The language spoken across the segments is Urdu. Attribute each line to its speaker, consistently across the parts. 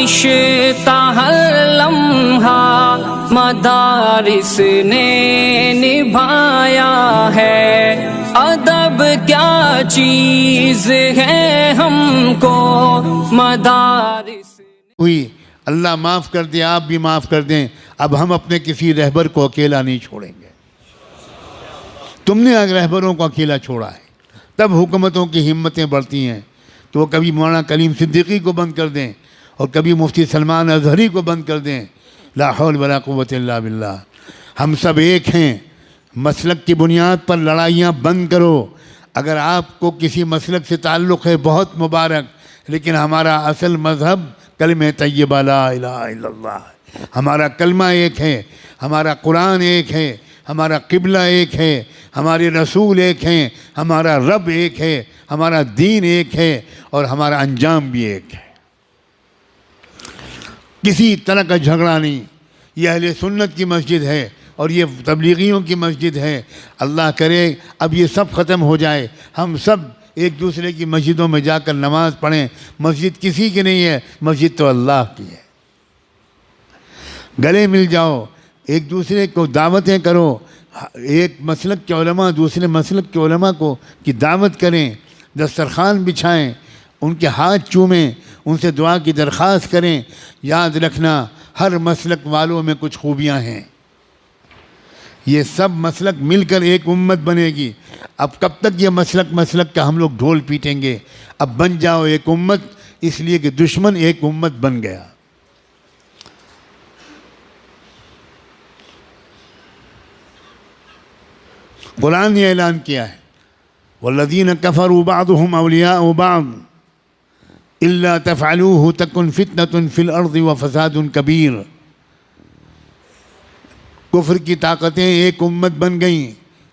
Speaker 1: رشتہ ہر لمحہ مدارس نے نبھایا ہے، ادب کیا چیز ہے ہم کو مدارس
Speaker 2: ہوئی۔ اللہ معاف کر دے، آپ بھی معاف کر دیں۔ اب ہم اپنے کسی رہبر کو اکیلا نہیں چھوڑیں گے۔ تم نے اگر رہبروں کو اکیلا چھوڑا ہے تب حکومتوں کی ہمتیں بڑھتی ہیں، تو وہ کبھی مولانا کلیم صدیقی کو بند کر دیں اور کبھی مفتی سلمان اظہری کو بند کر دیں۔ لا حول ولا قوت الا باللہ۔ ہم سب ایک ہیں، مسلک کی بنیاد پر لڑائیاں بند کرو۔ اگر آپ کو کسی مسلک سے تعلق ہے بہت مبارک، لیکن ہمارا اصل مذہب کلمہ طیبہ لا الہ الا اللہ ہے۔ ہمارا کلمہ ایک ہے، ہمارا قرآن ایک ہے، ہمارا قبلہ ایک ہے، ہمارے رسول ایک ہیں، ہمارا رب ایک ہے، ہمارا دین ایک ہے، اور ہمارا انجام بھی ایک ہے۔ کسی طرح کا جھگڑا نہیں۔ یہ اہل سنت کی مسجد ہے اور یہ تبلیغیوں کی مسجد ہے۔ اللہ کرے اب یہ سب ختم ہو جائے، ہم سب ایک دوسرے کی مسجدوں میں جا کر نماز پڑھیں۔ مسجد کسی کی نہیں ہے، مسجد تو اللہ کی ہے۔ گلے مل جاؤ، ایک دوسرے کو دعوتیں کرو، ایک مسلک کے علماء دوسرے مسلک کے علماء کو کی دعوت کریں، دسترخوان بچھائیں، ان کے ہاتھ چومیں، ان سے دعا کی درخواست کریں۔ یاد رکھنا ہر مسلک والوں میں کچھ خوبیاں ہیں، یہ سب مسلک مل کر ایک امت بنے گی۔ اب کب تک یہ مسلک کا ہم لوگ ڈھول پیٹیں گے؟ اب بن جاؤ ایک امت، اس لیے کہ دشمن ایک امت بن گیا۔ قرآن نے اعلان کیا ہے وَالَّذِينَ كَفَرُوا بَعْضُهُمْ أَوْلِيَاءُ بَعْضٍ إِلَّا تَفْعَلُوهُ تَكُنْ فِتْنَةٌ فِي الْأَرْضِ وَفَسَادٌ كَبِيرٌ۔ کفر کی طاقتیں ایک امت بن گئیں،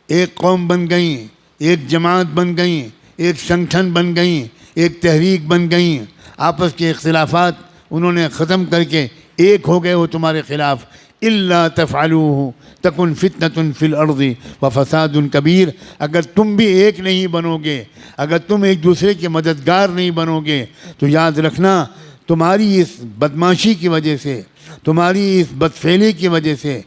Speaker 2: ایک قوم بن گئیں، ایک جماعت بن گئیں، ایک سنگٹھن بن گئیں، ایک تحریک بن گئیں۔ آپس کے اختلافات انہوں نے ختم کر کے ایک ہو گئے وہ تمہارے خلاف۔ إِلَّا تَفْعَلُوهُ تَكُنْ فِتْنَةٌ فِي الْأَرْضِ وَفَسَادٌ كَبِيرٌ۔ اگر تم بھی ایک نہیں بنو گے، اگر تم ایک دوسرے کے مددگار نہیں بنو گے، تو یاد رکھنا تمہاری اس بدماشی کی وجہ سے، تمہاری اس بدفعلی کی وجہ سے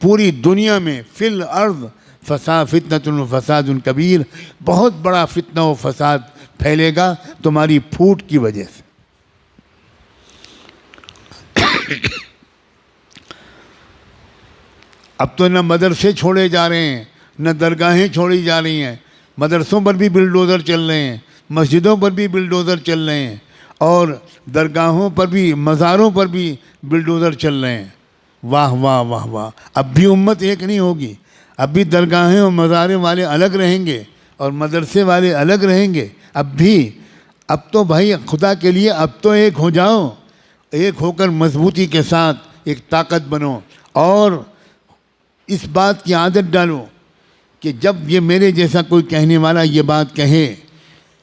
Speaker 2: پوری دنیا میں فی الارض فتنۃ و فساد کبیر، بہت بڑا فتنہ و فساد پھیلے گا تمہاری پھوٹ کی وجہ سے۔ اب تو نہ مدرسے چھوڑے جا رہے ہیں، نہ درگاہیں چھوڑی جا رہی ہیں، مدرسوں پر بھی بلڈوزر چل رہے ہیں، مسجدوں پر بھی بلڈوزر چل رہے ہیں، اور درگاہوں پر بھی، مزاروں پر بھی بلڈوزر چل رہے ہیں۔ واہ واہ واہ واہ۔ اب بھی امت ایک نہیں ہوگی، اب بھی درگاہیں اور مزاریں والے الگ رہیں گے اور مدرسے والے الگ رہیں گے۔ اب تو بھائی خدا کے لیے اب تو ایک ہو جاؤ، ایک ہو کر مضبوطی کے ساتھ ایک طاقت بنو، اور اس بات کی عادت ڈالو کہ جب یہ میرے جیسا کوئی کہنے والا یہ بات کہے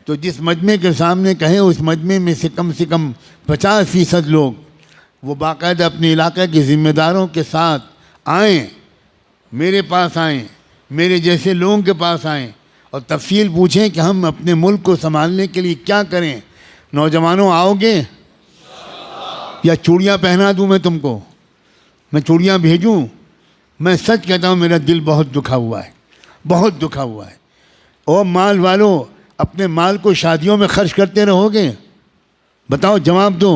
Speaker 2: تو جس مجمع کے سامنے کہے اس مجمع میں سے کم 50% لوگ وہ باقاعدہ اپنے علاقے کے ذمہ داروں کے ساتھ آئیں، میرے پاس آئیں، میرے جیسے لوگوں کے پاس آئیں اور تفصیل پوچھیں کہ ہم اپنے ملک کو سنبھالنے کے لیے کیا کریں۔ نوجوانوں آؤ گے یا چوڑیاں پہنا دوں میں تم کو؟ میں چوڑیاں بھیجوں؟ میں سچ کہتا ہوں میرا دل بہت دکھا ہوا ہے، بہت دکھا ہوا ہے۔ او مال والوں، اپنے مال کو شادیوں میں خرچ کرتے رہو گے؟ بتاؤ، جواب دو۔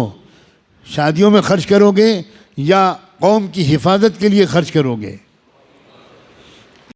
Speaker 2: شادیوں میں خرچ کرو گے یا قوم کی حفاظت کے لیے خرچ کرو گے؟